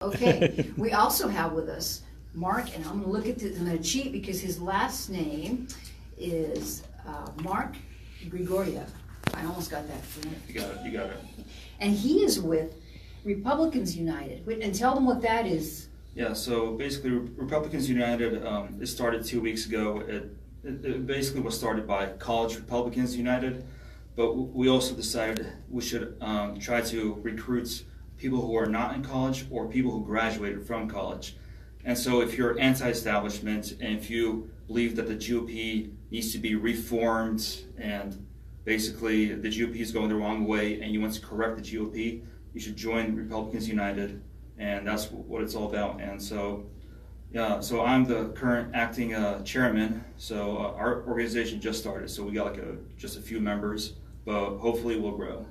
Okay, we also have with us Mark, and I'm going to look at this, I'm going to cheat because his last name is Mark Grigoriev. I almost got that. You got it, you got it. And he is with Republicans United. And tell them what that is. Yeah, so basically Republicans United, it started 2 weeks ago. It basically was started by College Republicans United, but we also decided we should try to recruit people who are not in college or people who graduated from college. And so if you're anti-establishment and if you believe that the GOP needs to be reformed and basically the GOP is going the wrong way and you want to correct the GOP, you should join Republicans United, and that's what it's all about. And so, yeah, so I'm the current acting chairman. So our organization just started, so we got like just a few members, but hopefully we'll grow.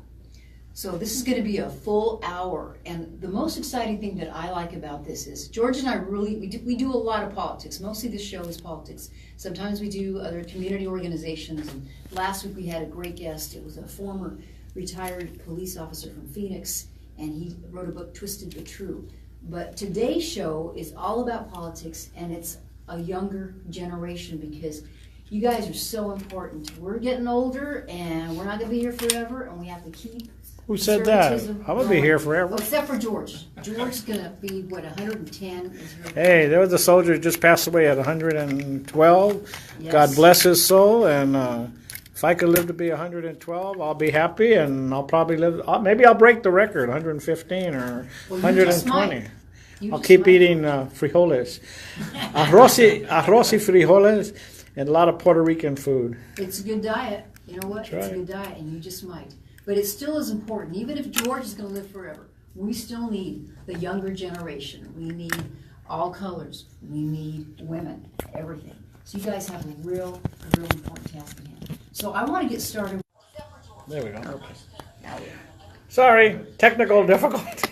So this is going to be a full hour, and the most exciting thing that I like about this is George and I we do a lot of politics. Mostly this show is politics. Sometimes we do other community organizations, and last week we had a great guest. It was a former retired police officer from Phoenix, and he wrote a book, Twisted but True. But today's show is all about politics, and it's a younger generation because you guys are so important. We're getting older, and we're not going to be here forever, and we have to keep. Who said that? I'm going to be here forever. Oh, except for George. George's going to be, what, 110? Hey, there was a soldier who just passed away at 112. Yes. God bless his soul. And if I could live to be 112, I'll be happy. And I'll probably live, maybe I'll break the record, 115 or 120. I'll keep eating frijoles. Arroz y frijoles and a lot of Puerto Rican food. It's a good diet. You know what? That's It's right. a good diet, and you just might. But it still is important. Even if George is going to live forever, we still need the younger generation. We need all colors. We need women, everything. So you guys have a real important task at hand. So I want to get started. There we go. Okay. Sorry, technical difficulty.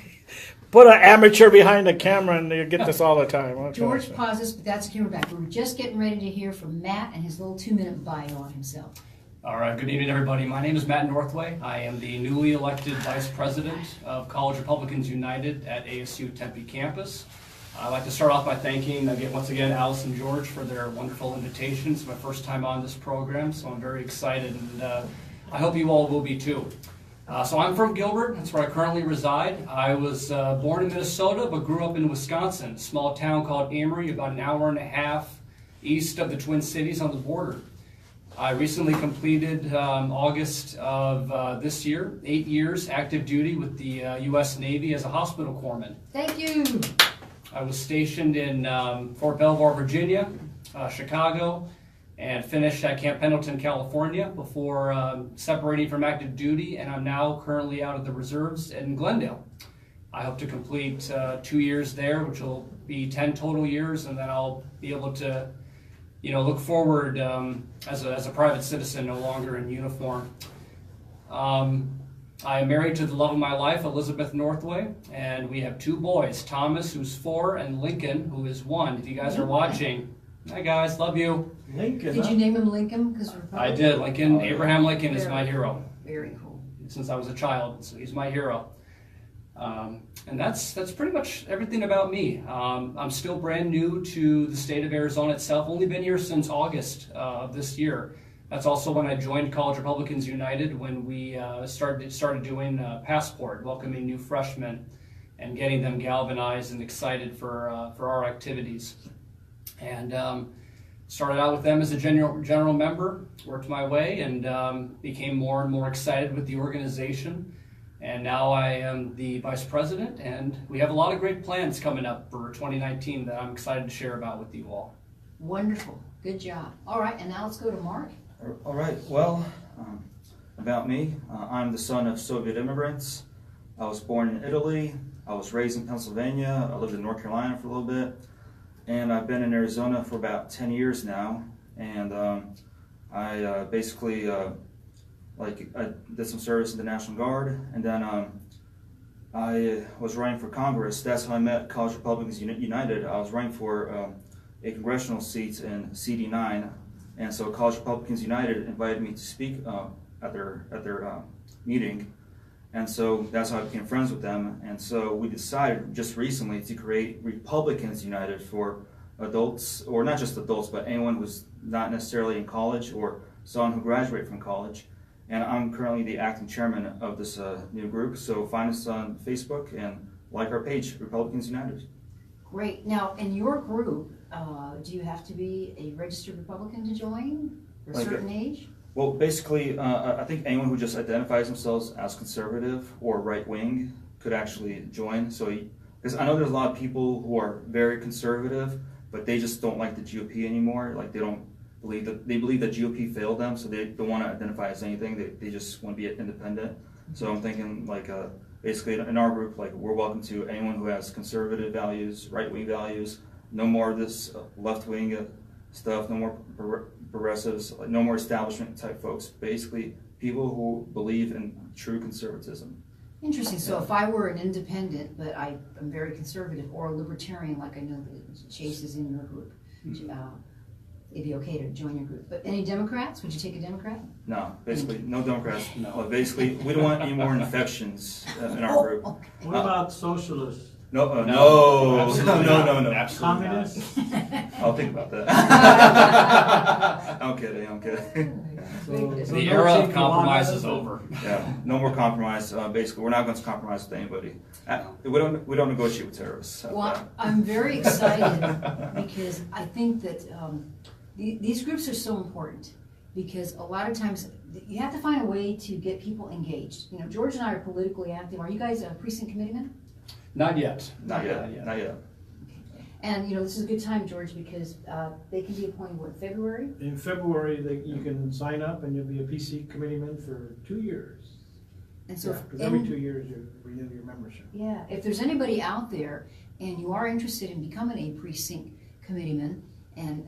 Put an amateur behind the camera and you get this all the time. George pauses, but that's camera back. We're just getting ready to hear from Matt and his little 2-minute bio on himself. All right, good evening, everybody. My name is Matt Northway. I am the newly elected Vice President of College Republicans United at ASU Tempe campus. I'd like to start off by thanking, once again, Alice and George for their wonderful invitation. It's my first time on this program, so I'm very excited, and I hope you all will be too. So I'm from Gilbert. That's where I currently reside. I was born in Minnesota, but grew up in Wisconsin, a small town called Amory, about an hour and a half east of the Twin Cities on the border. I recently completed August of this year, 8 years active duty with the U.S. Navy as a hospital corpsman. Thank you. I was stationed in Fort Belvoir, Virginia, Chicago, and finished at Camp Pendleton, California before separating from active duty, and I'm now currently out of the reserves in Glendale. I hope to complete 2 years there, which will be 10 total years, and then I'll be able to look forward as a private citizen, no longer in uniform. I am married to the love of my life, Elizabeth Northway, and we have 2 boys, Thomas, who's 4, and Lincoln, who is 1. If you guys are watching, hi guys, love you. Lincoln. Did you name him Lincoln? I did. Lincoln, Abraham Lincoln is my hero. Very cool. Since I was a child, so he's my hero. And that's pretty much everything about me. I'm still brand new to the state of Arizona itself. Only been here since August of this year. That's also when I joined College Republicans United, when we started doing Passport, welcoming new freshmen and getting them galvanized and excited for our activities. And started out with them as a general member, worked my way, and became more and more excited with the organization. And now I am the Vice President, and we have a lot of great plans coming up for 2019 that I'm excited to share about with you all. Wonderful. Good job. All right, and now let's go to Mark. All right, well, about me, I'm the son of Soviet immigrants. I was born in Italy. I was raised in Pennsylvania. I lived in North Carolina for a little bit. And I've been in Arizona for about 10 years now. And I basically I did some service in the National Guard, and then I was running for Congress. That's how I met College Republicans United. I was running for a congressional seat in CD9, and so College Republicans United invited me to speak at their meeting, And so that's how I became friends with them. And so we decided just recently to create Republicans United for adults, or not just adults, but anyone who's not necessarily in college or someone who graduated from college. And I'm currently the acting chairman of this new group. So find us on Facebook and like our page, Republicans United. Great. Now, in your group, do you have to be a registered Republican to join for a certain age? Well, basically, I think anyone who just identifies themselves as conservative or right-wing could actually join. So, because I know there's a lot of people who are very conservative, but they just don't like the GOP anymore. Like they believe that GOP failed them, so they don't want to identify as anything. They just want to be independent. So I'm thinking like basically in our group, like we're welcome to anyone who has conservative values, right-wing values. No more of this left-wing stuff. No more progressives. No more establishment type folks. Basically, people who believe in true conservatism. Interesting. So if I were an independent, but I'm very conservative, or a libertarian, like I know that Chase is in your group, it'd be okay to join your group. But any Democrats? Would you take a Democrat? No, basically no Democrats. No, basically we don't want any more infections in our group. Okay. What about socialists? No, No, no, absolutely no, not. no, no. Absolutely not. Communists? I'll think about that. I'm kidding. I'm kidding. The era of compromise is over. Yeah, no more compromise. Basically, we're not going to compromise with anybody. We don't negotiate with terrorists. Well, I'm very excited because I think that these groups are so important, because a lot of times you have to find a way to get people engaged. You know, George and I are politically active. Are you guys precinct committeemen? Not yet. Not yet. And you know, this is a good time, George, because they can be appointed, what, February? In February, you can sign up and you'll be a PC committeeman for 2 years. And so, Because every 2 years you renew your membership. yeah, if there's anybody out there and you are interested in becoming a precinct committeeman, and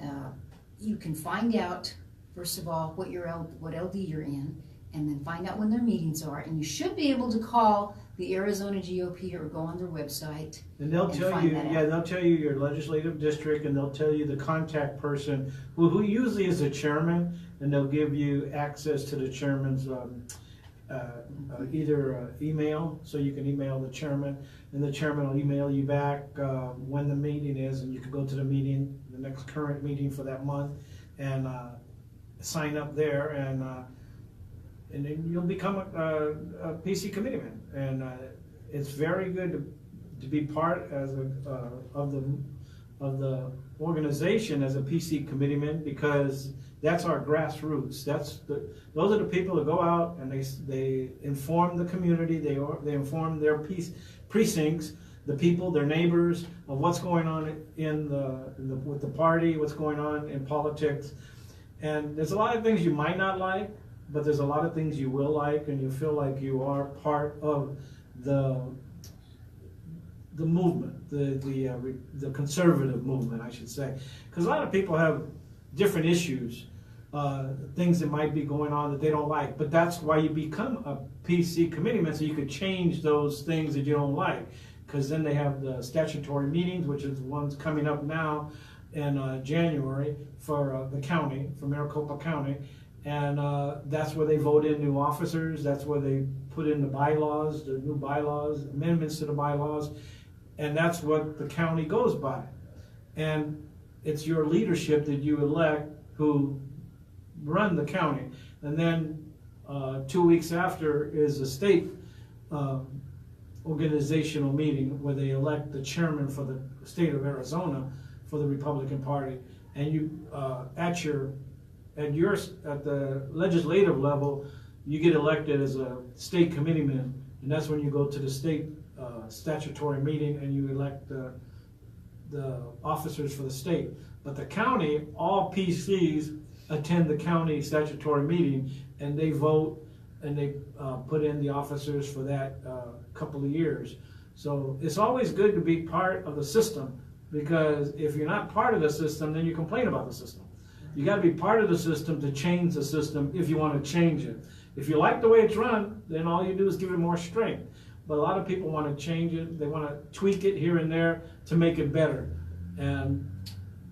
you can find out, first of all, what LD you're in, and then find out when their meetings are, and you should be able to call the Arizona GOP or go on their website. And they'll and tell find you, that yeah, out. they'll tell you your legislative district, and they'll tell you the contact person, who usually is a chairman, and they'll give you access to the chairman's either email, so you can email the chairman, and the chairman will email you back when the meeting is, and you can go to the meeting, the next current meeting for that month, and sign up there, and then you'll become a PC committeeman. And it's very good to be part as of the organization as a PC committeeman, because that's our grassroots. Those are the people that go out and they inform the community. They inform their precincts, the people, their neighbors, of what's going on with the party, what's going on in politics. And there's a lot of things you might not like, but there's a lot of things you will like, and you feel like you are part of the movement, the conservative movement, I should say. Because a lot of people have different issues, things that might be going on that they don't like. But that's why you become a PC committeeman, so you could change those things that you don't like. Because then they have the statutory meetings, which is one's coming up now in January for the county, for Maricopa County. And that's where they vote in new officers. That's where they put in the bylaws, the new bylaws, amendments to the bylaws. And that's what the county goes by. And it's your leadership that you elect who run the county. And then 2 weeks after is a state organizational meeting where they elect the chairman for the state of Arizona for the Republican Party. And you at the legislative level, you get elected as a state committeeman, and that's when you go to the state statutory meeting and you elect the officers for the state. But the county, all PCs attend the county statutory meeting, and they vote and they put in the officers for that couple of years. So it's always good to be part of the system, because if you're not part of the system, then you complain about the system. You got to be part of the system to change the system if you want to change it. If you like the way it's run, then all you do is give it more strength. But a lot of people want to change it. They want to tweak it here and there to make it better. And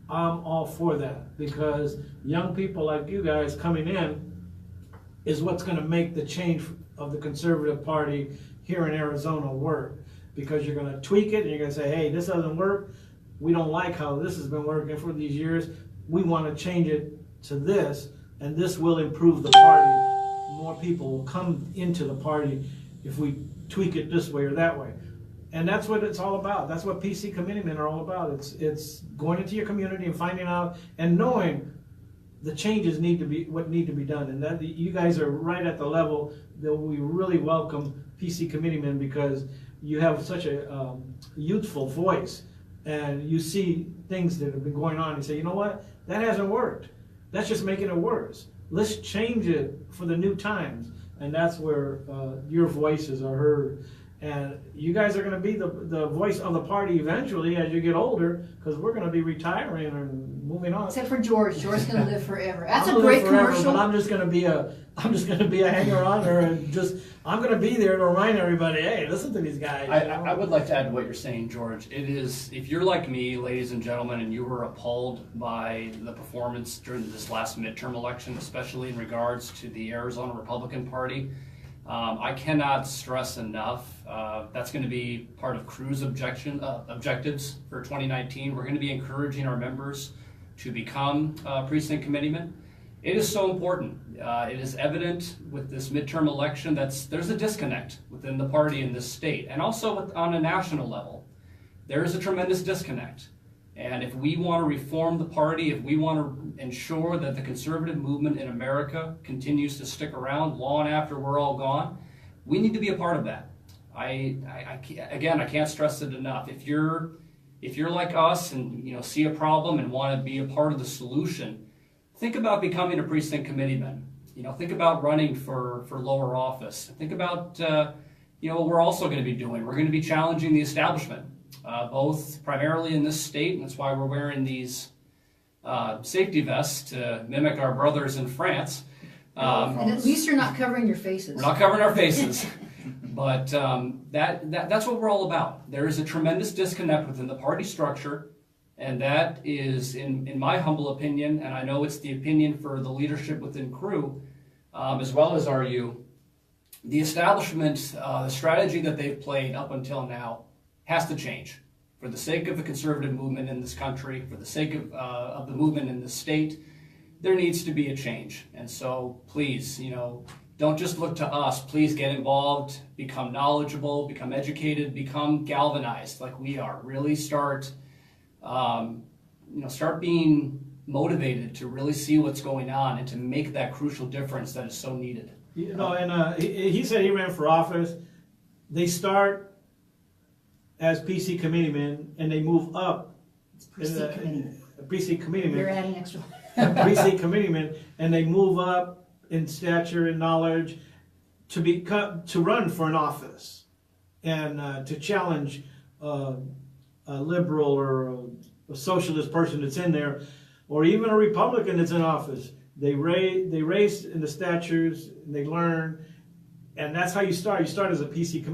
I'm all for that, because young people like you guys coming in is what's going to make the change of the conservative party here in Arizona work, because you're going to tweak it and you're going to say, hey, this doesn't work. We don't like how this has been working for these years. We want to change it to this, and this will improve the party. More people will come into the party if we tweak it this way or that way. And that's what it's all about. That's what PC committeemen are all about. It's going into your community and finding out and knowing the changes need to be done. And that you guys are right at the level that we really welcome PC committeemen, because you have such a youthful voice, and you see things that have been going on and say, you know what, that hasn't worked. That's just making it worse. Let's change it for the new times. And that's where your voices are heard. And you guys are going to be the voice of the party eventually as you get older, because we're going to be retiring and moving on. Except for George. George's going to live forever. That's I'm a great forever, commercial. But I'm just going to be a hanger-oner, and I'm going to be there to remind everybody, hey, listen to these guys. I would like to add to what you're saying, George. It is, if you're like me, ladies and gentlemen, and you were appalled by the performance during this last midterm election, especially in regards to the Arizona Republican Party, I cannot stress enough, that's going to be part of CRU's objectives for 2019. We're going to be encouraging our members to become precinct committeemen. It is so important. It is evident with this midterm election that there's a disconnect within the party in this state, and also on a national level. There is a tremendous disconnect. And if we want to reform the party, if we want to ensure that the conservative movement in America continues to stick around long after we're all gone, we need to be a part of that. I can't stress it enough. If you're like us and see a problem and want to be a part of the solution, think about becoming a precinct committeeman. Think about running for lower office. Think about what we're also going to be doing. We're going to be challenging the establishment. Both primarily in this state, and that's why we're wearing these safety vests to mimic our brothers in France. And at least you're not covering your faces. We're not covering our faces, but that's what we're all about. There is a tremendous disconnect within the party structure, and that is, in my humble opinion, and I know it's the opinion for the leadership within CRU, as well as RU, the establishment, the strategy that they've played up until now has to change for the sake of the conservative movement in this country, for the sake of the movement in this state. There needs to be a change. And so please, don't just look to us. Please get involved, become knowledgeable, become educated, become galvanized like we are. Really start being motivated to really see what's going on and to make that crucial difference that is so needed. He said he ran for office. They start as PC committeemen, and they move up. Precinct committeemen. You're adding extra. Precinct committeemen, and they move up in stature and knowledge to run for an office, and to challenge a liberal or a socialist person that's in there, or even a Republican that's in office. They raise in the statures, and they learn, and that's how you start. You start as a precinct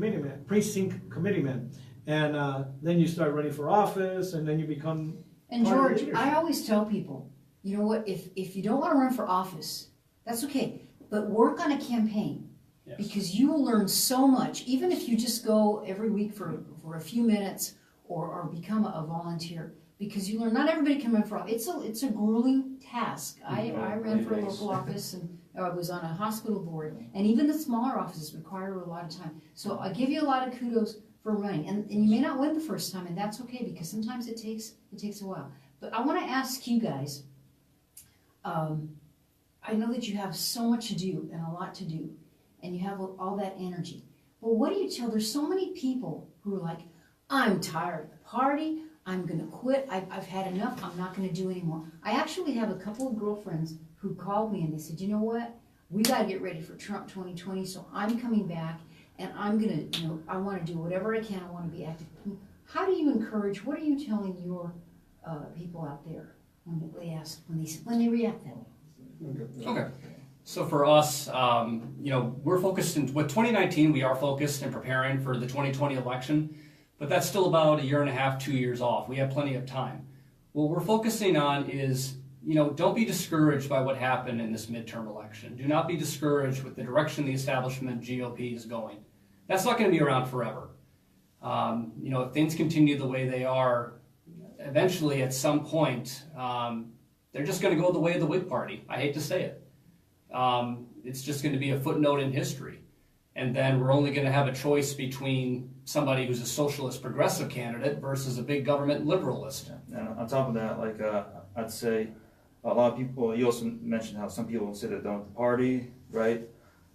committeeman. And then you start running for office, and then you become. And George, I always tell people, you know what? If you don't want to run for office, that's okay. But work on a campaign, yes, because you will learn so much. Even if you just go every week for a few minutes, or become a volunteer, because you learn. Not everybody can run for office. It's a grueling task. I ran for a local office, and I was on a hospital board, and even the smaller offices require a lot of time. So I give you a lot of kudos for running, and you may not win the first time, and that's okay, because sometimes it takes a while. But I want to ask you guys, I know that you have so much to do and a lot to do, and you have all that energy, but what do you tell? There's so many people who are like, I'm tired of the party, I'm going to quit, I've had enough, I'm not going to do anymore. I actually have a couple of girlfriends who called me and they said, you know what, we got to get ready for Trump 2020, so I'm coming back. And I'm going to, I want to do whatever I can. I want to be active. How do you encourage, what are you telling your people out there when they react that way? Okay. So for us, we're focused with 2019, we are focused in preparing for the 2020 election, but that's still about a year and a half, 2 years off. We have plenty of time. What we're focusing on is, don't be discouraged by what happened in this midterm election. Do not be discouraged with the direction the establishment GOP is going. That's not going to be around forever. If things continue the way they are, eventually at some point, they're just going to go the way of the Whig Party. I hate to say it. It's just going to be a footnote in history. And then we're only going to have a choice between somebody who's a socialist progressive candidate versus a big government liberalist. Yeah. And on top of that, I'd say a lot of people, you also mentioned how some people say they don't party, right?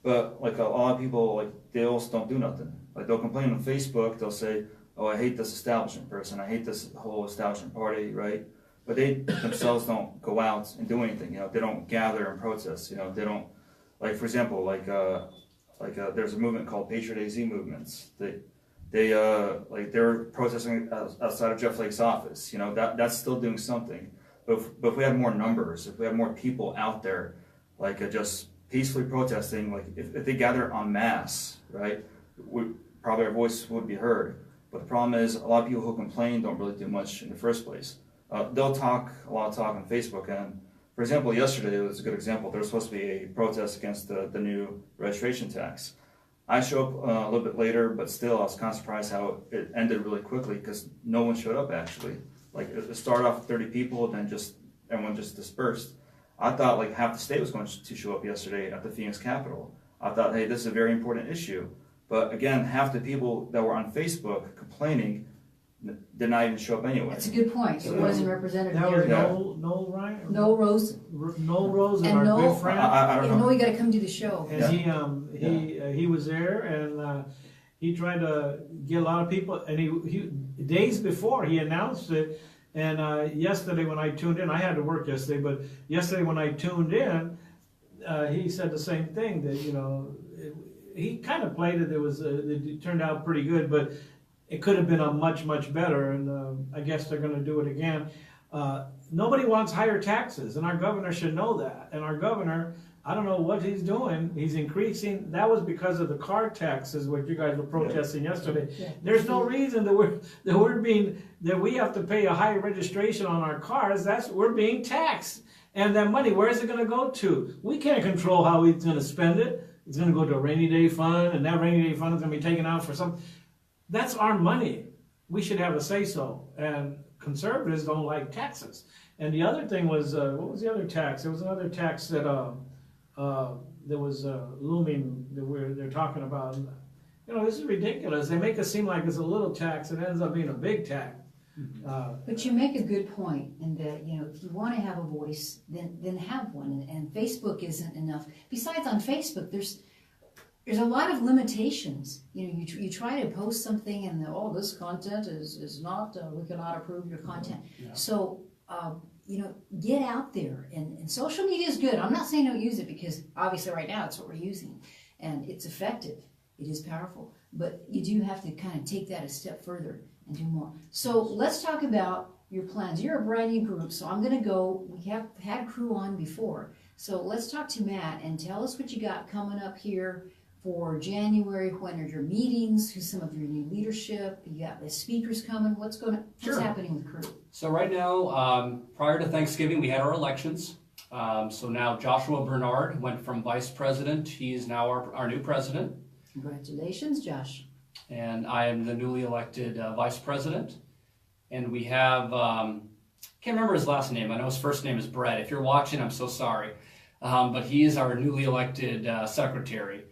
But a lot of people, they also don't do nothing. They'll complain on Facebook, they'll say, oh, I hate this establishment person, I hate this whole establishment party, right? But they themselves don't go out and do anything, they don't gather and protest, they don't, for example, there's a movement called Patriot AZ movements. They're protesting outside of Jeff Flake's office. That's still doing something. But if we had more numbers, if we had more people out there, just peacefully protesting, if they gather en masse, right, probably our voice would be heard. But the problem is, a lot of people who complain don't really do much in the first place. They'll talk a lot of talk on Facebook, and for example, yesterday was a good example. There was supposed to be a protest against the new registration tax. I showed up a little bit later, but still, I was kind of surprised how it ended really quickly because no one showed up actually. It started off with 30 people, then everyone just dispersed. I thought half the state was going to show up yesterday at the Phoenix Capitol. I thought, hey, this is a very important issue. But again, half the people that were on Facebook complaining did not even show up anyway. That's a good point. It wasn't represented That was here. Noel Ryan? No Rose. Noel Rose and our Noel, good friend. I don't know. you got to come to the show. And he was there, and he tried to get a lot of people. And he days before he announced it. And yesterday when I tuned in, I had to work yesterday, but yesterday when I tuned in, he said the same thing, that he kind of played it. It turned out pretty good, but it could have been a much better. And I guess they're going to do it again. Nobody wants higher taxes, and our governor should know that. And our governor, I don't know what he's doing. He's increasing. That was because of the car taxes, what you guys were protesting yesterday. Yeah. There's no reason that we have to pay a high registration on our cars. We're being taxed, and that money, where is it going to go to? We can't control how he's going to spend it. It's going to go to a rainy day fund, and that rainy day fund is going to be taken out for some. That's our money. We should have a say so. And conservatives don't like taxes. And the other thing was, what was the other tax? There was another tax that was looming that they're talking about. This is ridiculous. They make it seem like it's a little tax. It ends up being a big tax. But you make a good point in that, if you want to have a voice, then have one. And Facebook isn't enough. Besides, on Facebook, there's a lot of limitations. You try to post something and this content is not, we cannot approve your content. Yeah. So, get out there. And social media is good. I'm not saying don't use it because obviously right now it's what we're using. And it's effective. It is powerful. But you do have to kind of take that a step further and do more. So let's talk about your plans. You're a brand new group, so I'm going to go. We have had CRU on before. So let's talk to Matt and tell us what you got coming up here for January. When are your meetings? Who's some of your new leadership? You got the speakers coming. What's happening with CRU? So right now, prior to Thanksgiving, we had our elections. So now Joshua Bernard went from Vice President. He is now our new President. Congratulations, Josh. And I am the newly elected Vice President. And we have, can't remember his last name. I know his first name is Brett. If you're watching, I'm so sorry. But he is our newly elected Secretary.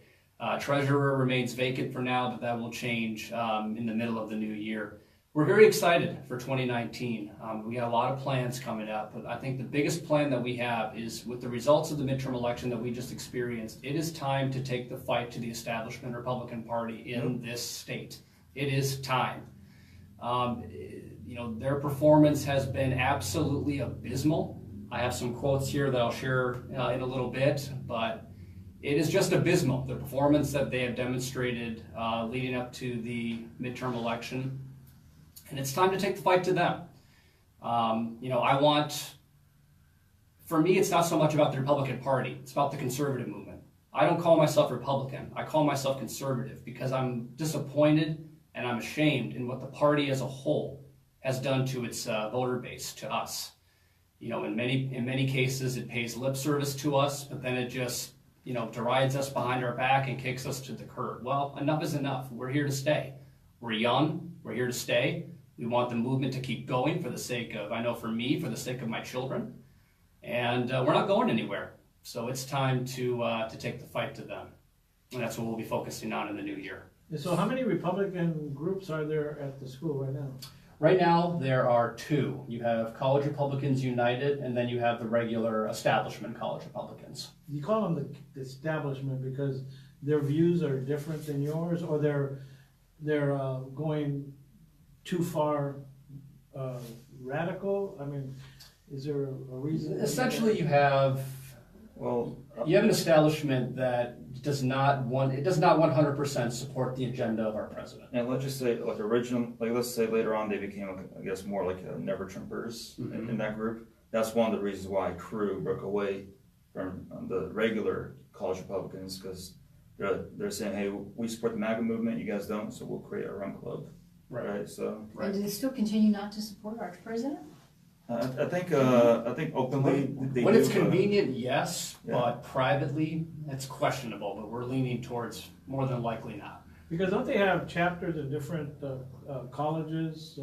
Treasurer remains vacant for now, but that will change in the middle of the new year. We're very excited for 2019. We got a lot of plans coming up, but I think the biggest plan that we have is with the results of the midterm election that we just experienced, it is time to take the fight to the establishment Republican Party in this state. It is time. Their performance has been absolutely abysmal. I have some quotes here that I'll share in a little bit, but it is just abysmal, the performance that they have demonstrated leading up to the midterm election. And it's time to take the fight to them. For me, it's not so much about the Republican Party. It's about the conservative movement. I don't call myself Republican. I call myself conservative because I'm disappointed and I'm ashamed in what the party as a whole has done to its voter base, to us. In many cases, it pays lip service to us, but then it just, derides us behind our back and kicks us to the curb. Well, enough is enough. We're here to stay. We're young. We're here to stay. We want the movement to keep going for the sake of, I know for me, for the sake of my children. And we're not going anywhere. So it's time to take the fight to them. And that's what we'll be focusing on in the new year. So how many Republican groups are there at the school right now? Right now, there are two. You have College Republicans United, and then you have the regular establishment College Republicans. You call them the establishment because their views are different than yours, or they're going too far radical? I mean, is there a reason? Essentially, you have an establishment that does not 100% support the agenda of our president. And let's just say, let's say later on they became, I guess, more like Never Trumpers in that group. That's one of the reasons why CRU broke away from the regular college Republicans, because they're saying, hey, we support the MAGA movement, you guys don't, so we'll create our own club. Right. So. Right. And do they still continue not to support our president? I think openly they when do, it's convenient, yes, but privately, it's questionable. But we're leaning towards more than likely not. Because don't they have chapters in different colleges,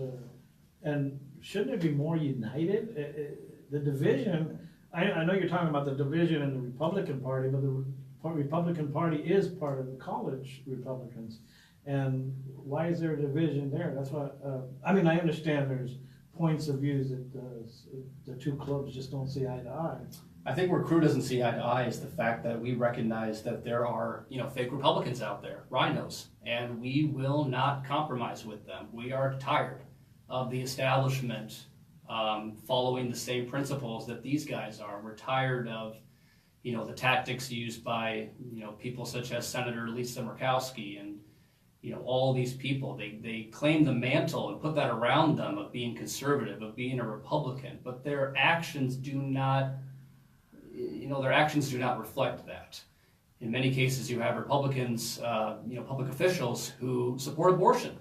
and shouldn't it be more united? The division. I know you're talking about the division in the Republican Party, but the Republican Party is part of the college Republicans, and why is there a division there? That's why. I understand there's points of views that the two clubs just don't see eye to eye. I think where CRU doesn't see eye to eye is the fact that we recognize that there are, fake Republicans out there, rhinos, and we will not compromise with them. We are tired of the establishment following the same principles that these guys are. We're tired of, the tactics used by, people such as Senator Lisa Murkowski and all these people. They claim the mantle and put that around them of being conservative, of being a Republican, but their actions do not, reflect that. In many cases, you have Republicans, public officials who support abortion,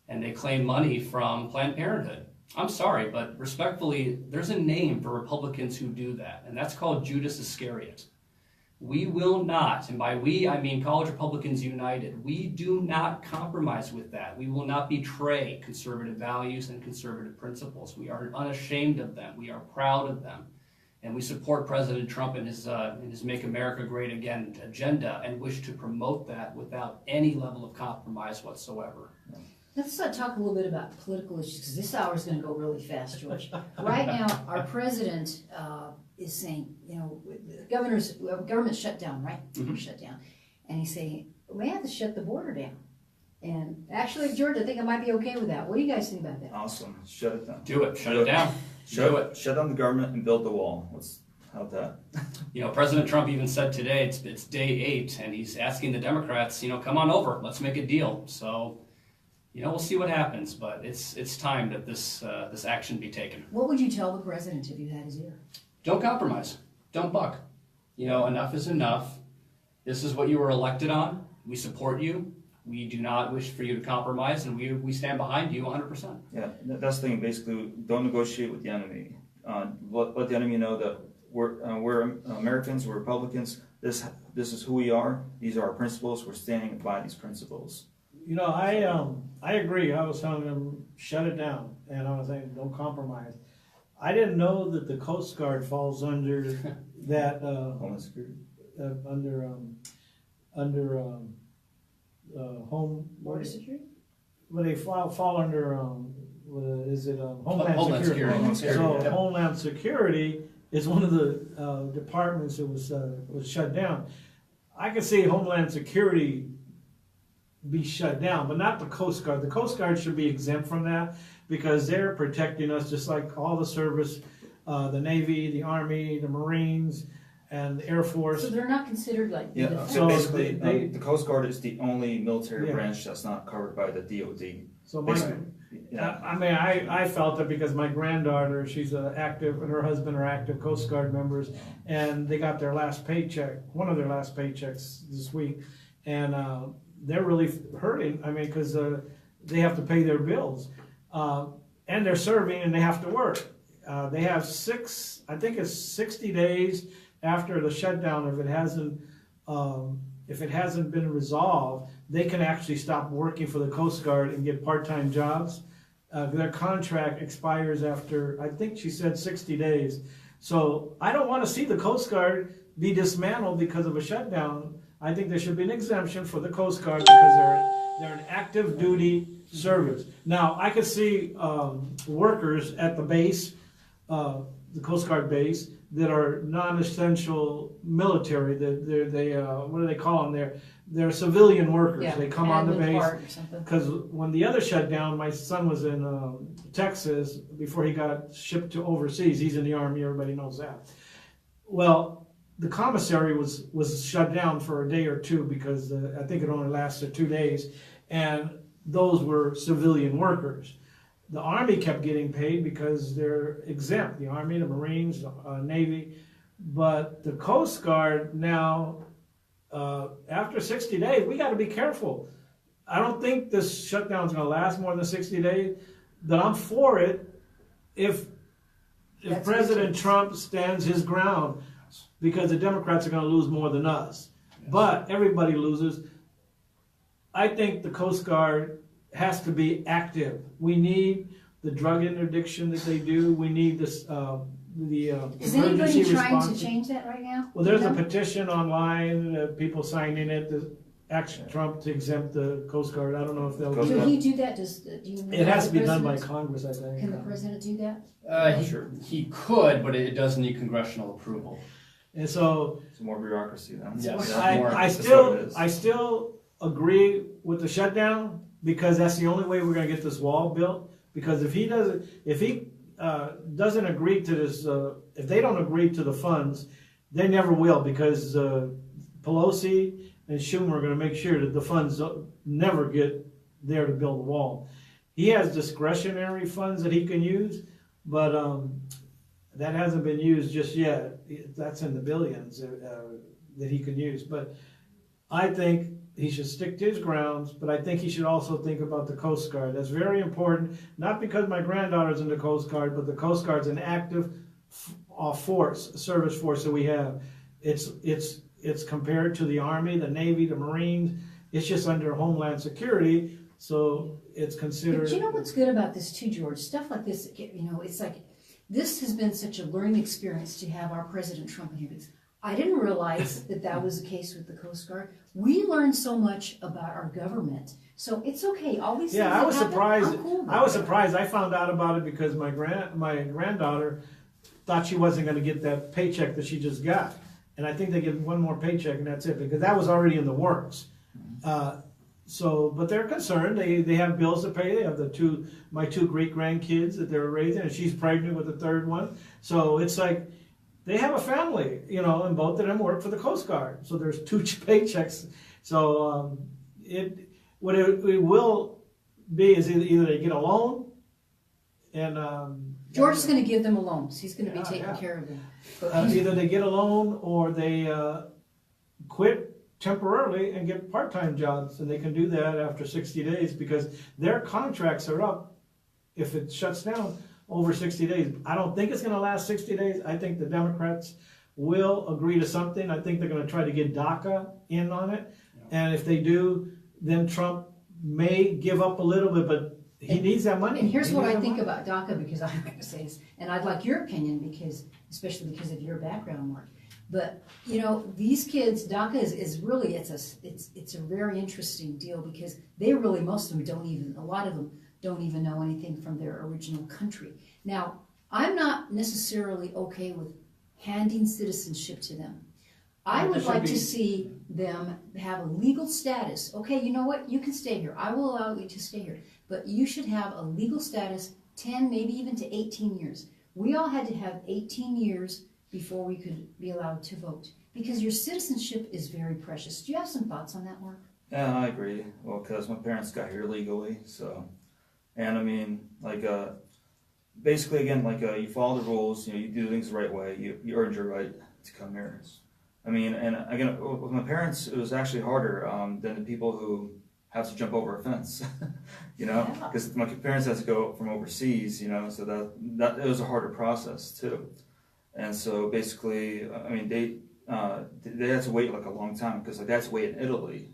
and they claim money from Planned Parenthood. I'm sorry, but respectfully, there's a name for Republicans who do that, and that's called Judas Iscariot. We will not, and by we, I mean College Republicans United, we do not compromise with that. We will not betray conservative values and conservative principles. We are unashamed of them. We are proud of them. And we support President Trump and his Make America Great Again agenda and wish to promote that without any level of compromise whatsoever. Let's talk a little bit about political issues, because this hour is going to go really fast, George. Right now, our president is saying, the government's shut down, right? Mm-hmm. Shut down. And he's saying, we have to shut the border down. And actually, George, I think I might be okay with that. What do you guys think about that? Awesome. Shut it down. Do it. Shut it down. Shut down the government and build the wall. How's that? President Trump even said today, it's day 8, and he's asking the Democrats, come on over. Let's make a deal. So, we'll see what happens, but it's time that this action be taken. What would you tell the president if you had his ear? Don't compromise. Don't buck. Enough is enough. This is what you were elected on. We support you. We do not wish for you to compromise, and we stand behind you 100%. Yeah, that's the thing. Basically, don't negotiate with the enemy. Let the enemy know that we're Americans, we're Republicans. This is who we are. These are our principles. We're standing by these principles. I agree. I was telling them shut it down, and I was saying don't compromise. I didn't know that the Coast Guard falls under that Homeland Security. Under home border security. Well, they fall under Homeland Security. Homeland Security. So Homeland Security is one of the departments that was shut down. I could see Homeland Security be shut down, but not the Coast Guard. The Coast Guard should be exempt from that because they're protecting us just like all the service, the Navy, the Army, the Marines, and the Air Force. So they're not considered like the defense. So basically, the Coast Guard is the only military branch that's not covered by the DoD. So I felt it because my granddaughter, she's active, and her husband are active Coast Guard members, and they got their last paycheck, one of their last paychecks this week, and they're really hurting. Because they have to pay their bills, and they're serving and they have to work. They have I think it's 60 days after the shutdown. If it hasn't been resolved, they can actually stop working for the Coast Guard and get part-time jobs. Their contract expires after, I think she said 60 days. So I don't want to see the Coast Guard be dismantled because of a shutdown. I think there should be an exemption for the Coast Guard because they're an active duty service. Now, I could see workers at the base, the Coast Guard base, that are non-essential military. What do they call them? They're civilian workers. Yeah, They come on the base. something. Because when the other shut down, my son was in Texas before he got shipped to overseas. He's in the Army, everybody knows that. Well, the commissary was shut down for a day or two because I think it only lasted 2 days, and those were civilian workers. The Army kept getting paid because they're exempt, the Army, the Marines, the Navy, but the Coast Guard now, after 60 days, we got to be careful. I don't think this shutdown is going to last more than 60 days, but I'm for it if President Trump stands his ground, because the Democrats are going to lose more than us. Yes. But everybody loses. I think the Coast Guard has to be active. We need the drug interdiction that they do. We need this Is anybody trying to change that right now? Well, there's a petition online, people signing it, to ask Trump to exempt the Coast Guard. I don't know if they'll do Will that. he do that? Do you know It has to be the done by president? Congress, I think. Can the president do that? He could, but it does need congressional approval. And so It's more bureaucracy then. Yes. I still agree with the shutdown, because that's the only way we're going to get this wall built. Because if he doesn't agree to this, if they don't agree to the funds, they never will, because Pelosi and Schumer are going to make sure that the funds never get there to build a wall. He has discretionary funds that he can use, but that hasn't been used just yet. That's in the billions that he can use. But I think he should stick to his grounds, but I think he should also think about the Coast Guard. That's very important, not because my granddaughter's in the Coast Guard, but the Coast Guard's an active service force that we have. It's compared to the Army, the Navy, the Marines. It's just under Homeland Security, so it's considered. But you know what's good about this too, George? Stuff like this, it's like, this has been such a learning experience to have our President Trump in here. I didn't realize that was the case with the Coast Guard. We learned so much about our government, so it's okay. All these things I was surprised. I was that. surprised. I found out about it because my granddaughter thought she wasn't going to get that paycheck that she just got, and I think they get one more paycheck and that's it, because that was already in the works. But they're concerned. They have bills to pay. They have my two great grandkids that they're raising, and she's pregnant with the third one. So it's like they have a family, and both of them work for the Coast Guard. So there's two paychecks. So it will be is either they get a loan, and George is going to give them a loan. So he's going to be taking care of them. Either they get a loan or they quit temporarily and get part-time jobs, and they can do that after 60 days because their contracts are up if it shuts down over 60 days. I don't think it's going to last 60 days. I think the Democrats will agree to something. I think they're going to try to get DACA in on it, and if they do, then Trump may give up a little bit, but he needs that money. And here's what I think about DACA, because I'm going to say this, and I'd like your opinion, especially because of your background, Mark. But these kids, DACA is really it's a very interesting deal, because they really, most of them a lot of them don't even know anything from their original country. Now, I'm not necessarily okay with handing citizenship to them. I would like to see them have a legal status. Okay, you know what? You can stay here. I will allow you to stay here. But you should have a legal status 10, maybe even to 18 years. We all had to have 18 years before we could be allowed to vote, because your citizenship is very precious. Do you have some thoughts on that, Mark? Yeah, I agree. Well, because my parents got here legally, so, and I mean, basically, again, you follow the rules, you do things the right way, you earned your right to come here. I mean, and again, with my parents, it was actually harder than the people who have to jump over a fence, you know, because my parents had to go from overseas, you know, so that it was a harder process too. And so basically, I mean, they had to wait like a long time because like they had to wait in Italy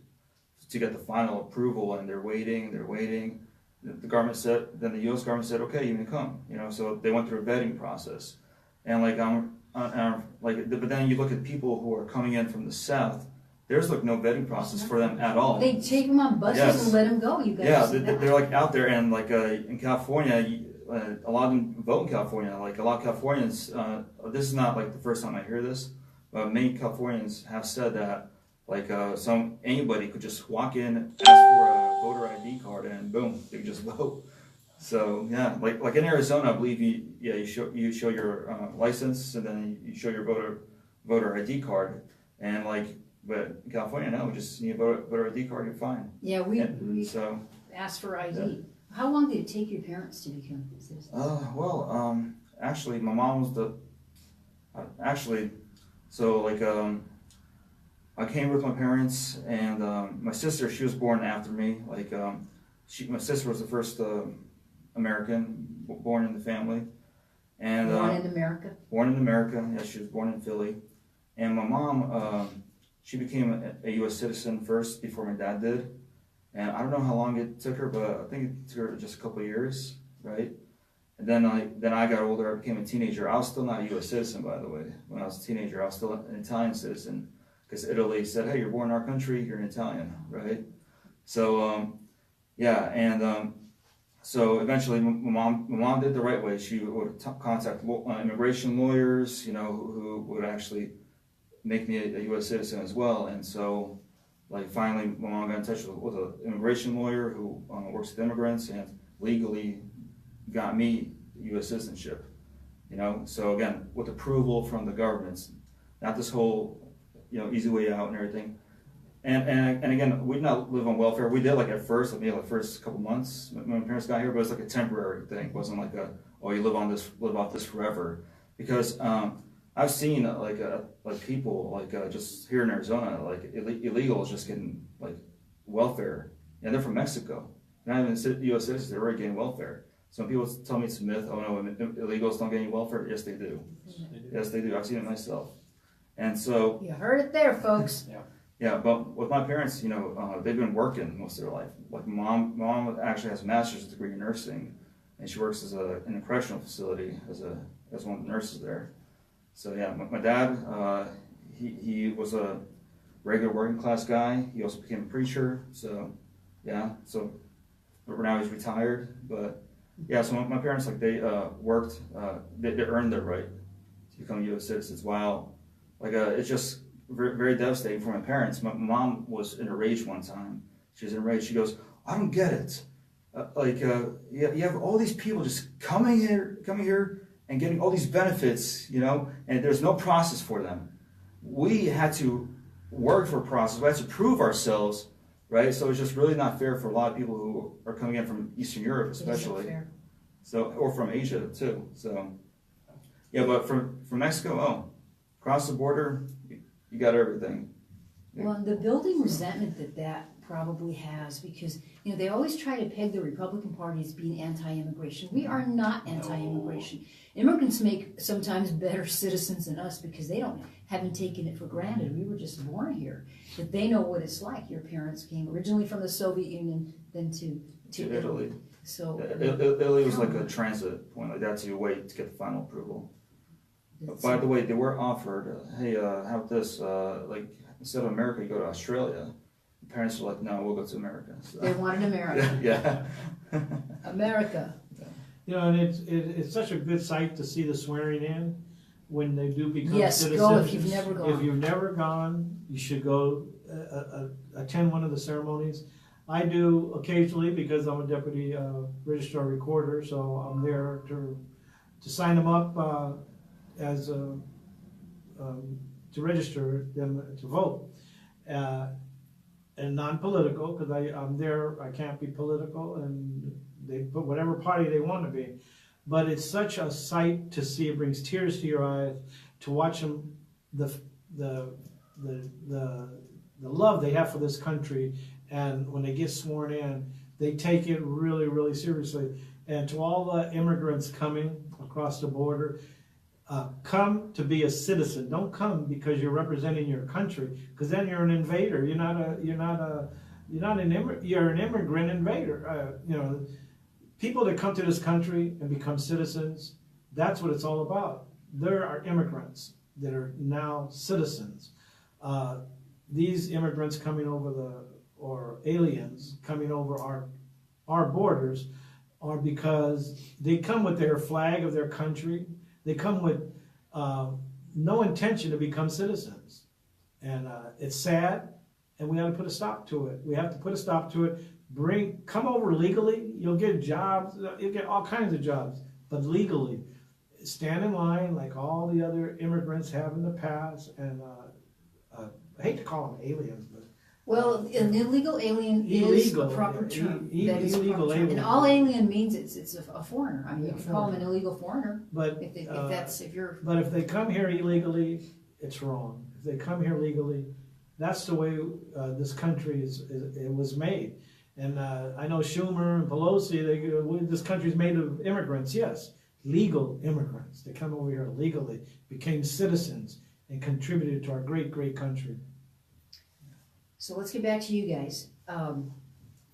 to get the final approval, and they're waiting. The government said, then the U.S. government said, okay, you can come, you know. So they went through a vetting process, and like but then you look at people who are coming in from the South. There's like no vetting process for them at all. They take them on buses and let them go. You guys, yeah, they're like out there, and like in California, a lot of them vote in California. Like a lot of Californians, this is not like the first time I hear this, but many Californians have said that like anybody could just walk in, ask for a voter ID card, and boom, they could just vote. So yeah, like in Arizona, I believe you show your license, and then you show your voter ID card, and like. But in California, no, we just need a voter ID card, you're fine. Yeah, we asked for ID. Yeah. How long did it take your parents to become citizens? Actually, my mom was I came with my parents, and my sister, she was born after me. Like, my sister was the first American born in the family. And born in America? Born in America, yeah, she was born in Philly. And my mom, she became a U.S. citizen first before my dad did. And I don't know how long it took her, but I think it took her just a couple of years, right? And then I got older, I became a teenager. I was still not a U.S. citizen, by the way. When I was a teenager, I was still an Italian citizen, because Italy said, hey, you're born in our country, you're an Italian, right? So, so eventually my mom did the right way. She would contact immigration lawyers, you know, who would actually make me a U.S. citizen as well. And so, like, finally, my mom got in touch with an immigration lawyer who works with immigrants and legally got me U.S. citizenship. You know, so again, with approval from the governments, not this whole, you know, easy way out and everything. And again, we did not live on welfare. We did like at first, like maybe like first couple months when my parents got here, but it was like a temporary thing. It wasn't like you live off this forever. Because I've seen like people like just here in Arizona, like illegals just getting like welfare, and they're from Mexico. Not even U.S. citizens, they're already getting welfare. Some people tell me it's a myth. Oh no, illegals don't get any welfare. Yes, they do. Yes, they do. I've seen it myself. And so you heard it there, folks. Yeah, but with my parents, you know, they've been working most of their life. Like mom actually has a master's degree in nursing, and she works in a correctional facility as one of the nurses there. So yeah, my dad, he was a regular working class guy. He also became a preacher. So yeah, so now he's retired. But yeah, so my parents, like, they worked, they earned their right to become U.S. citizens. While it's just very, very devastating for my parents. My mom was in a rage one time. She was in a rage. She goes, I don't get it. You have all these people just coming here and getting all these benefits, you know, and there's no process for them. We had to work for a process. We had to prove ourselves, right? So it's just really not fair for a lot of people who are coming in from Eastern Europe, especially. So, or from Asia too. So, yeah, but from Mexico, across the border, you got everything. Well, the building resentment that probably has, because, you know, they always try to peg the Republican Party as being anti-immigration. We are not anti-immigration. Immigrants make sometimes better citizens than us because they haven't taken it for granted. We were just born here. But they know what it's like. Your parents came originally from the Soviet Union, then to Italy. So Italy was like a transit point. Like, that's your way to get the final approval. By the way, they were offered, hey, how about this? Like, instead of America, you go to Australia. The parents were like, no, we'll go to America. So. They wanted America. Yeah. America. You know, and it's such a good sight to see the swearing in when they do become citizens. Yes, go if you've never gone. If you've never gone, you should go attend one of the ceremonies. I do occasionally because I'm a deputy registrar recorder, so I'm there to sign them up as to register them to vote. And non-political, because I'm there, I can't be political, and they put whatever party they want to be. But it's such a sight to see. It brings tears to your eyes to watch them, the love they have for this country, And when they get sworn in, they take it really, really seriously. And to all the immigrants coming across the border, come to be a citizen. Don't come because you're representing your country, because then you're an invader. You're an immigrant invader. People that come to this country and become citizens, that's what it's all about. There are immigrants that are now citizens. These immigrants coming over or aliens coming over our borders are because they come with their flag of their country. They come with no intention to become citizens. And it's sad, and we have to put a stop to it. We have to put a stop to it. Come over legally. You'll get jobs. You'll get all kinds of jobs, but legally. Stand in line like all the other immigrants have in the past. And I hate to call them aliens, but well, an illegal alien is a proper term. That is a illegal proper term. alien. And all alien means it's a foreigner. I mean, Yeah, you can call them an illegal foreigner. But if they come here illegally, it's wrong. If they come here legally, that's the way this country it was made. And I know Schumer and Pelosi. This country's made of immigrants. Yes, legal immigrants. They come over here legally, became citizens, and contributed to our great, great country. So let's get back to you guys. All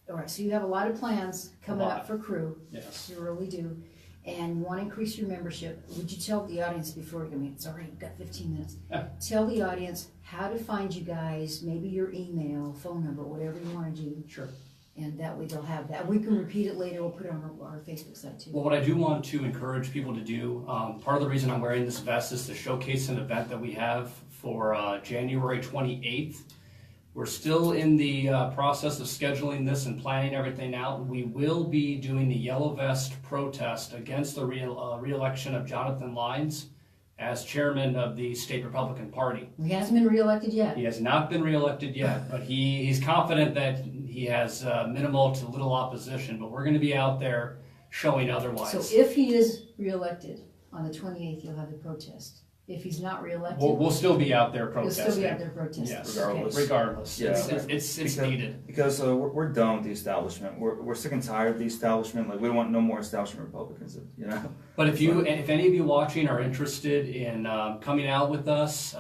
right, so you have a lot of plans coming up for CRU. Yes. You really do. And you want to increase your membership. Would you tell the audience before, it's already, we've got 15 minutes. Yeah. Tell the audience how to find you guys, maybe your email, phone number, whatever you want to do. Sure. And that way they'll have that. We can repeat it later. We'll put it on our Facebook site too. Well, what I do want to encourage people to do, part of the reason I'm wearing this vest is to showcase an event that we have for January 28th. We're still in the process of scheduling this and planning everything out. We will be doing the Yellow Vest protest against the re-election of Jonathan Lyons as chairman of the state Republican Party. He hasn't been reelected yet. He has not been reelected yet, but he's confident that he has minimal to little opposition, but we're going to be out there showing otherwise. So if he is reelected on the 28th, you'll have the protest. If he's not reelected, we'll still be out there protesting. You'll still be out there protesting. Yes, Regardless. regardless. Yeah. It's needed. Because we're done with the establishment. We're sick and tired of the establishment. Like, we don't want no more establishment Republicans. But if any of you watching are interested in coming out with us,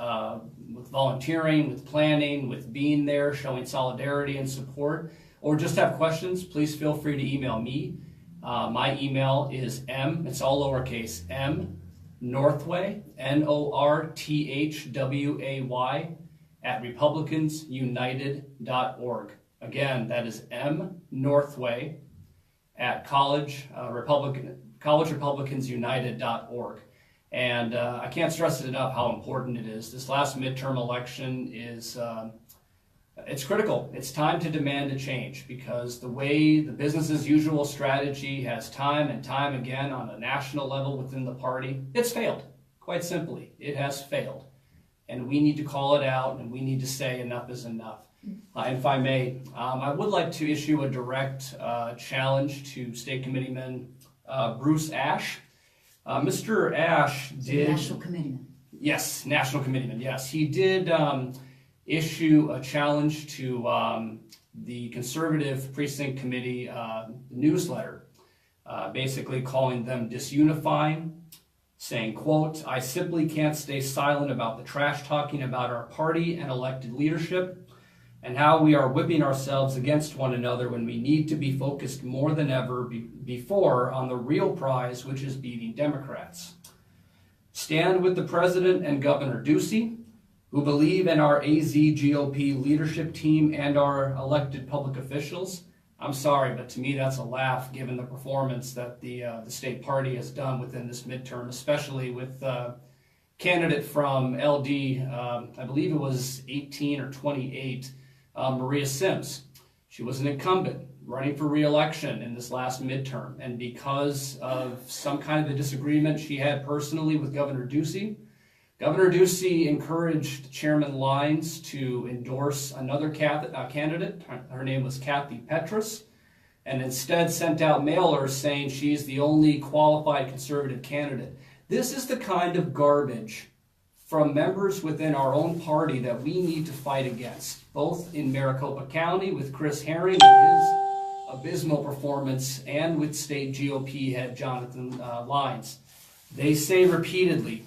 with volunteering, with planning, with being there, showing solidarity and support, or just have questions, please feel free to email me. My email is it's all lowercase, Northway, NORTHWAY, @republicansunited.org. Again, that is Northway at collegerepublicansunited.org. And I can't stress it enough how important it is. This last midterm election is it's critical. It's time to demand a change, because the way the business as usual strategy has time and time again on a national level within the party, it's failed. Quite simply, it has failed. And we need to call it out, and we need to say enough is enough. And if I may, I would like to issue a direct challenge to State Committeeman Bruce Ash. Mr. Ash did... National Committeeman. Yes, National Committeeman, yes. He did issue a challenge to the Conservative Precinct Committee newsletter, basically calling them disunifying, saying, quote, "I simply can't stay silent about the trash talking about our party and elected leadership, and how we are whipping ourselves against one another when we need to be focused more than ever before on the real prize, which is beating Democrats. Stand with the President and Governor Ducey, who believe in our AZ GOP leadership team and our elected public officials." I'm sorry, but to me that's a laugh, given the performance that the state party has done within this midterm, especially with candidate from LD, I believe it was 18 or 28, Maria Sims. She was an incumbent running for re-election in this last midterm, and because of some kind of a disagreement she had personally with Governor Ducey, Governor Ducey encouraged Chairman Lyons to endorse another candidate. Her name was Kathy Petrus, and instead sent out mailers saying she's the only qualified conservative candidate. This is the kind of garbage, from members within our own party that we need to fight against, both in Maricopa County with Chris Herring and his abysmal performance, and with state GOP head Jonathan Lyons. They say repeatedly,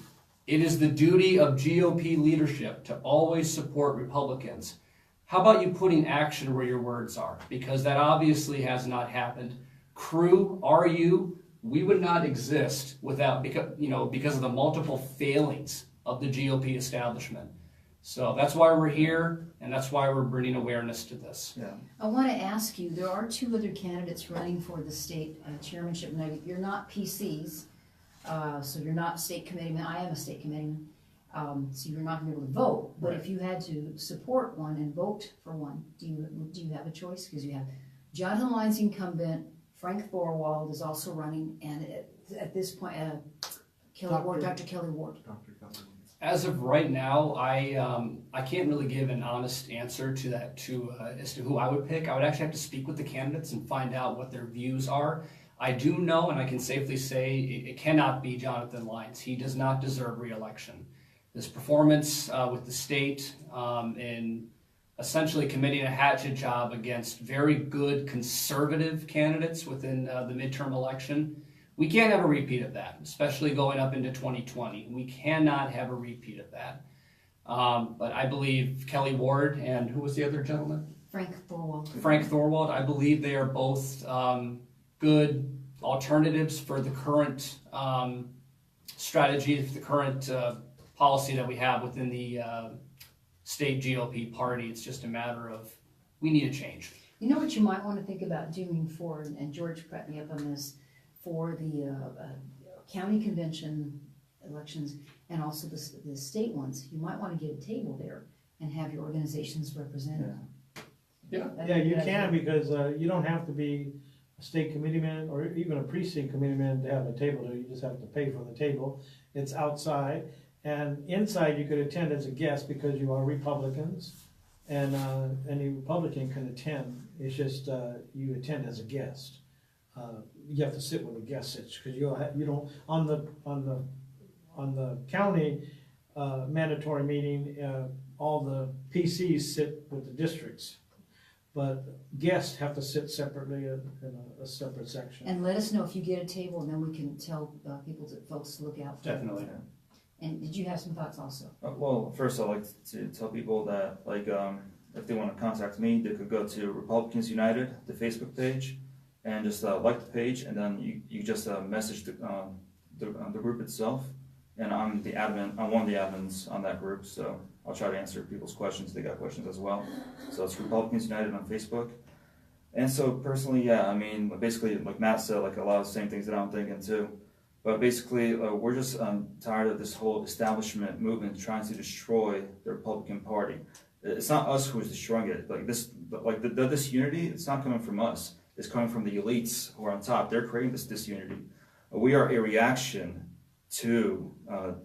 it is the duty of GOP leadership to always support Republicans. How about you putting action where your words are? Because that obviously has not happened. CRU, RU, we would not exist without, because of the multiple failings of the GOP establishment. So that's why we're here, and that's why we're bringing awareness to this. Yeah. I want to ask you, there are 2 other candidates running for the state chairmanship. Now, you're not PCs, so you're not state committeeman. I am a state committeeman, so you're not going to be able to vote. But Right. if you had to support one and vote for one, do you have a choice? Because you have Jonathan Lyons, incumbent, Frank Thorwald is also running, and at this point, Dr. Kelly Ward. As of right now, I can't really give an honest answer to that as to who I would pick. I would actually have to speak with the candidates and find out what their views are. I do know, and I can safely say, it cannot be Jonathan Lyons. He does not deserve re-election. His performance with the state in essentially committing a hatchet job against very good conservative candidates within the midterm election. We can't have a repeat of that, especially going up into 2020. We cannot have a repeat of that. But I believe Kelly Ward and who was the other gentleman? Frank Thorwald. Frank Thorwald. I believe they are both good alternatives for the current strategy, the current policy that we have within the state GOP party. It's just a matter of we need a change. You know what you might want to think about doing for, and George prepped me up on this, for the county convention elections and also the state ones, you might want to get a table there and have your organizations represented. Yeah. Yeah, you can, because you don't have to be a state committeeman or even a precinct committeeman to have a table there. You just have to pay for the table. It's outside, and inside you could attend as a guest because you are Republicans, and any Republican can attend. It's just you attend as a guest. You have to sit where the guest sits, because you don't on the county mandatory meeting. All the PCs sit with the districts, but guests have to sit separately in a separate section. And let us know if you get a table, and then we can tell folks to look out for. Definitely. And did you have some thoughts also? Well, first I'd like to tell people that, if they want to contact me, they could go to Republicans United, the Facebook page, and just like the page, and then you just message the group itself. And I'm the admin. I'm one of the admins on that group, so I'll try to answer people's questions. They got questions as well. So it's Republicans United on Facebook. And so personally, yeah, I mean, basically, like Matt said, like a lot of the same things that I'm thinking too. But basically, we're just tired of this whole establishment movement trying to destroy the Republican Party. It's not us who is destroying it. Like this unity, it's not coming from us. It's coming from the elites who are on top. They're creating this disunity. We are a reaction to I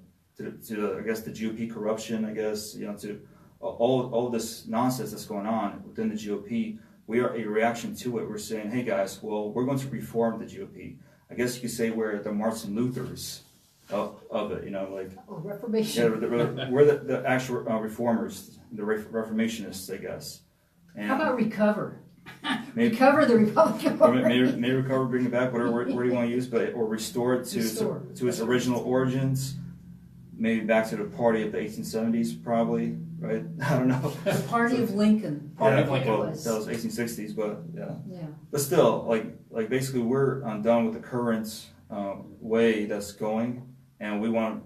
guess the GOP corruption. I guess to all this nonsense that's going on within the GOP. We are a reaction to it. We're saying, hey guys, well, we're going to reform the GOP. I guess you could say we're the Martin Luthers of it. Reformation. Yeah, we're the actual reformers, the reformationists, I guess. And How about recover? Maybe, Recover the Republican Party. maybe recover, bring it back, whatever word you want to use, or restore it to its original origins. Maybe back to the party of the 1870s, probably, right? I don't know. The party of Lincoln. Party of Lincoln. Well, that was 1860s, but yeah. Yeah. But still, like basically, we're done with the current way that's going, and we want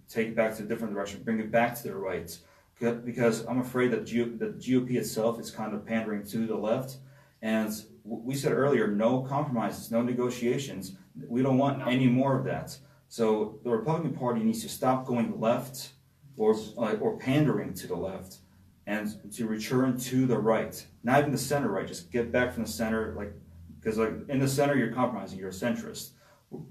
to take it back to a different direction, bring it back to the right. Because I'm afraid that the GOP itself is kind of pandering to the left. And we said earlier, no compromises, no negotiations. We don't want any more of that. So the Republican Party needs to stop going left or pandering to the left and to return to the right. Not even the center right, just get back from the center. Because in the center, you're compromising, you're a centrist.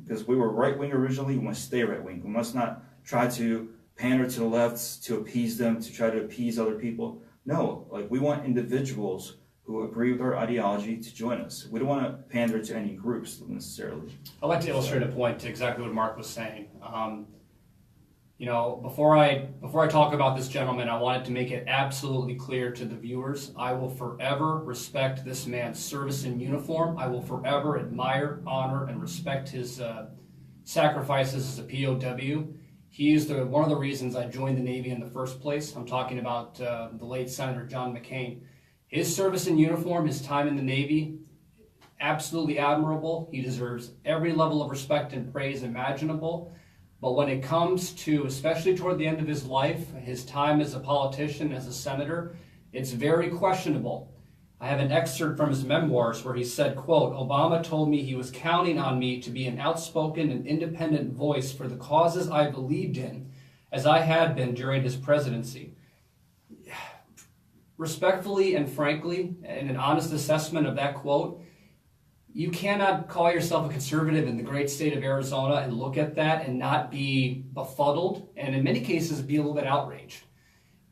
Because we were right-wing originally, we must stay right-wing. We must not try to pander to the left to appease them, to try to appease other people. No, we want individuals who agree with our ideology to join us. We don't want to pander to any groups necessarily. I'd like to illustrate a point to exactly what Mark was saying. You know, before I talk about this gentleman, I wanted to make it absolutely clear to the viewers, I will forever respect this man's service in uniform. I will forever admire, honor, and respect his sacrifices as a POW. He is one of the reasons I joined the Navy in the first place. I'm talking about the late Senator John McCain. His service in uniform, his time in the Navy, absolutely admirable. He deserves every level of respect and praise imaginable. But when it comes to, especially toward the end of his life, his time as a politician, as a senator, it's very questionable. I have an excerpt from his memoirs where he said, quote, "Obama told me he was counting on me to be an outspoken and independent voice for the causes I believed in, as I had been during his presidency." Respectfully and frankly, in an honest assessment of that quote, you cannot call yourself a conservative in the great state of Arizona and look at that and not be befuddled, and in many cases be a little bit outraged.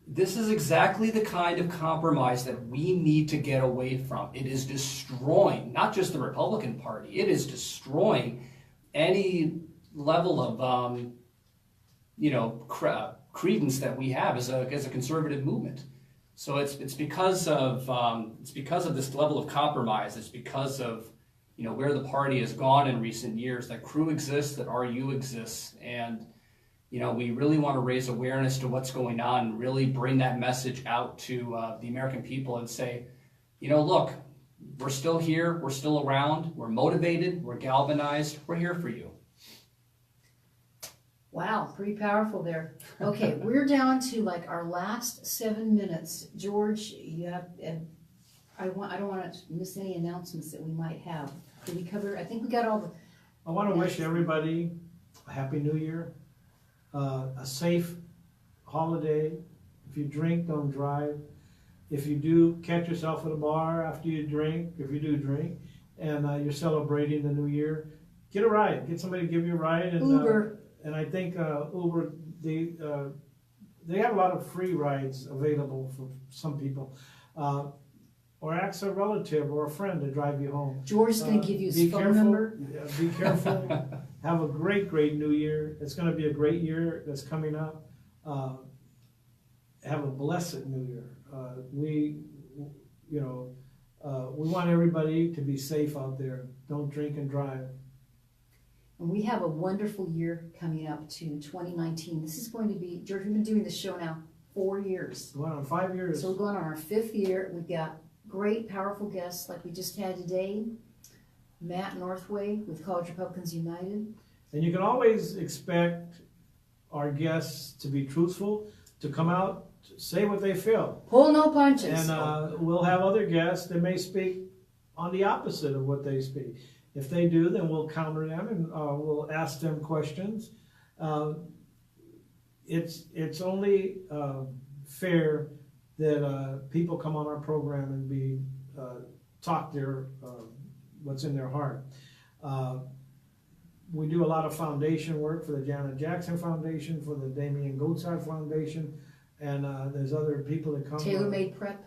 This is exactly the kind of compromise that we need to get away from. It is destroying not just the Republican Party, it is destroying any level of credence that we have as a conservative movement. So it's because of this level of compromise. It's because of where the party has gone in recent years, that CRU exists, that RU exists, and we really want to raise awareness to what's going on and really bring that message out to the American people and say, look, we're still here, we're still around, we're motivated, we're galvanized, we're here for you. Wow, pretty powerful there. Okay, we're down to like our last 7 minutes. George, you have, I don't want to miss any announcements that we might have. Did we cover? I think we got all the. I want to wish everybody a happy New Year, a safe holiday. If you drink, don't drive. If you do, catch yourself at a bar after you drink, if you do drink, and you're celebrating the New Year, get a ride. Get somebody to give you a ride. And, Uber. And I think Uber, they have a lot of free rides available for some people. Or ask a relative or a friend to drive you home. George is going to give you his phone number. Be careful. Have a great New Year. It's going to be a great year that's coming up. Have a blessed New Year. We want everybody to be safe out there. Don't drink and drive. And we have a wonderful year coming up to 2019. This is going to be, George, we've been doing this show now 4 years. Going on 5 years. So we're going on our 5th year. We've got great, powerful guests like we just had today. Matt Northway with College Republicans United. And you can always expect our guests to be truthful, to come out, to say what they feel. Pull no punches. And we'll have other guests that may speak on the opposite of what they speak. If they do, then we'll counter them and we'll ask them questions. It's only fair that people come on our program and be talk their what's in their heart. We do a lot of foundation work for the Janet Jackson Foundation, for the Damien Goatside Foundation, and there's other people that come. Tailor Made Prep.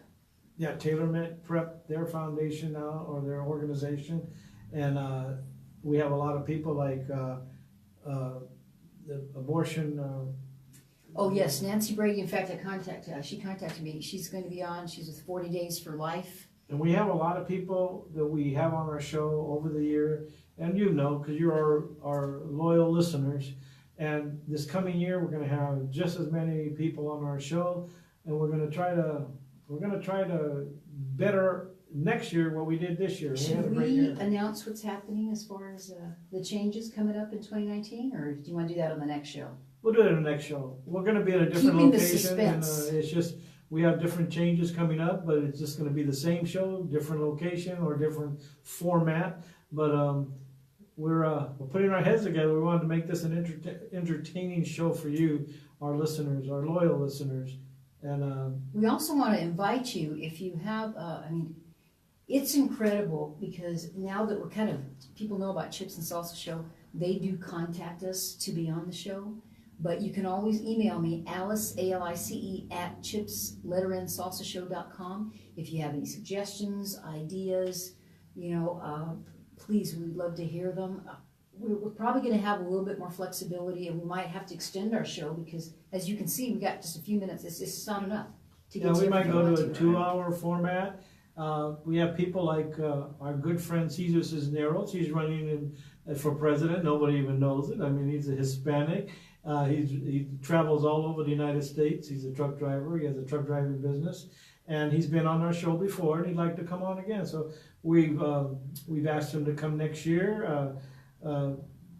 Yeah, Tailor Made Prep, their foundation now, or their organization. And we have a lot of people like the abortion. Oh yes, Nancy Brady. In fact, she contacted me. She's going to be on. She's with 40 Days for Life. And we have a lot of people that we have on our show over the year, and because you're our loyal listeners. And this coming year, we're going to have just as many people on our show, and we're going to try to better next year what we did this year. Should we announce what's happening as far as the changes coming up in 2019, or do you want to do that on the next show? We'll do it in the next show. We're going to be at a different Keeping the location, and suspense. it's just we have different changes coming up, but it's just going to be the same show, different location or different format. But we're putting our heads together. We wanted to make this an entertaining show for you, our listeners, our loyal listeners, and we also want to invite you if you have. It's incredible because now that we're people know about Chips and Salsa Show, they do contact us to be on the show. But you can always email me, Alice, ALICE, at chipssalsashow.com. If you have any suggestions, ideas, please, we'd love to hear them. we're probably going to have a little bit more flexibility, and we might have to extend our show because, as you can see, we got just a few minutes. It's just not enough to get to we might everything we go want to a 2-hour format. We have people like our good friend Cesar Cisneros. He's running for president. Nobody even knows it. I mean, he's a Hispanic. He travels all over the United States. He's a truck driver. He has a truck driving business, and he's been on our show before, and he'd like to come on again. So we've asked him to come next year.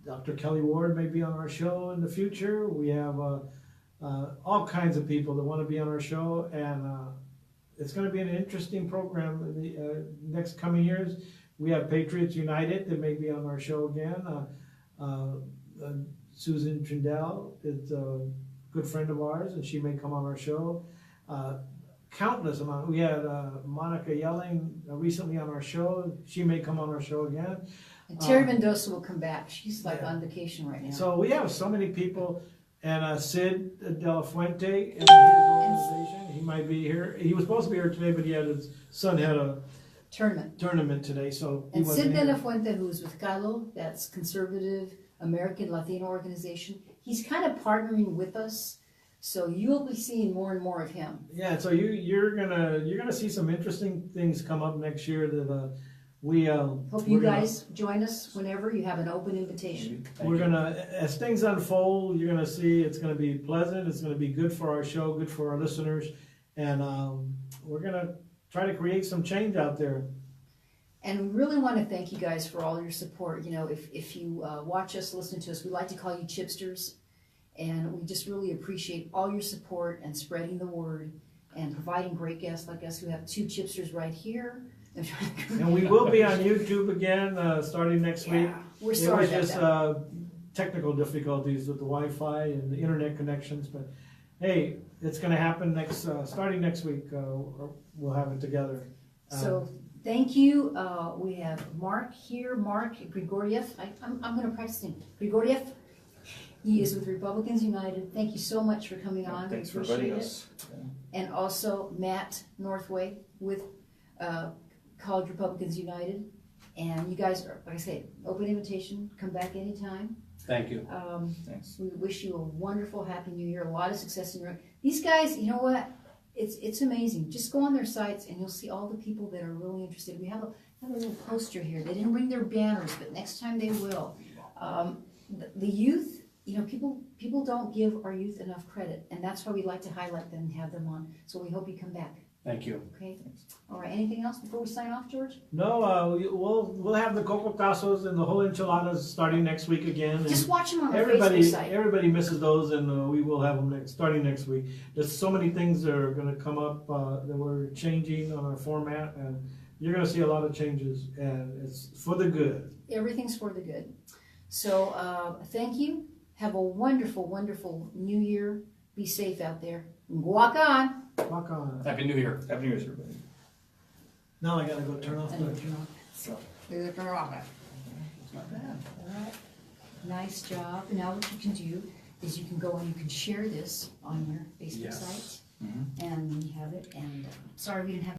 Dr. Kelly Ward may be on our show in the future. We have all kinds of people that want to be on our show, and it's going to be an interesting program in the next coming years. We have Patriots United that may be on our show again. Susan Trindell is a good friend of ours, and she may come on our show. Countless amount. We had Monica Yelling recently on our show. She may come on our show again. And Terry Mendoza will come back. She's like on vacation right now. So we have so many people, and Sid De La Fuente and his organization. He might be here. He was supposed to be here today, but his son had a tournament today, so he and wasn't Sid here. De La Fuente, who's with CALO, that's Conservative American Latino Organization. He's kind of partnering with us. So you'll be seeing more and more of him. Yeah, so you're gonna see some interesting things come up next year that we hope you guys join us whenever you have an open invitation. We're gonna, as things unfold, you're gonna see it's gonna be pleasant. It's gonna be good for our show, good for our listeners, and we're gonna try to create some change out there. And we really want to thank you guys for all your support. You know, if you watch us, listen to us, we like to call you chipsters. And we just really appreciate all your support and spreading the word and providing great guests like us who have 2 chipsters right here. And we will be on YouTube again starting next week. We're sorry it was about just technical difficulties with the Wi-Fi and the internet connections, but hey, it's going to happen starting next week. We'll have it together. So thank you. We have Mark here, Mark Grigoriev. I'm going to practice him. Grigoriev. He is with Republicans United. Thank you so much for coming on. Thanks for appreciate inviting it. us. And also Matt Northway with College Republicans United. And you guys are, like I say, open invitation. Come back anytime. Thank you. Thanks. We wish you a wonderful, happy new year. A lot of success in your. These guys, you know what? It's amazing. Just go on their sites and you'll see all the people that are really interested. We have a little poster here. They didn't bring their banners, but next time they will. The youth. You know, people don't give our youth enough credit, and that's why we like to highlight them and have them on. So we hope you come back. Thank you. Okay. All right. Anything else before we sign off, George? No, we'll have the cocotazos and the whole enchiladas starting next week again. And just watch them on the Facebook site. Everybody misses those, and we will have them starting next week. There's so many things that are going to come up that we're changing on our format, and you're going to see a lot of changes, and it's for the good. Everything's for the good. So thank you. Have a wonderful, wonderful new year. Be safe out there. Walk on. Walk on. Happy New Year. Happy New Year's, everybody. Now I gotta go turn off the. Turn off. It's not bad. All right. Nice job. Now what you can do is you can go and you can share this on your Facebook site. And we have it. And sorry we didn't have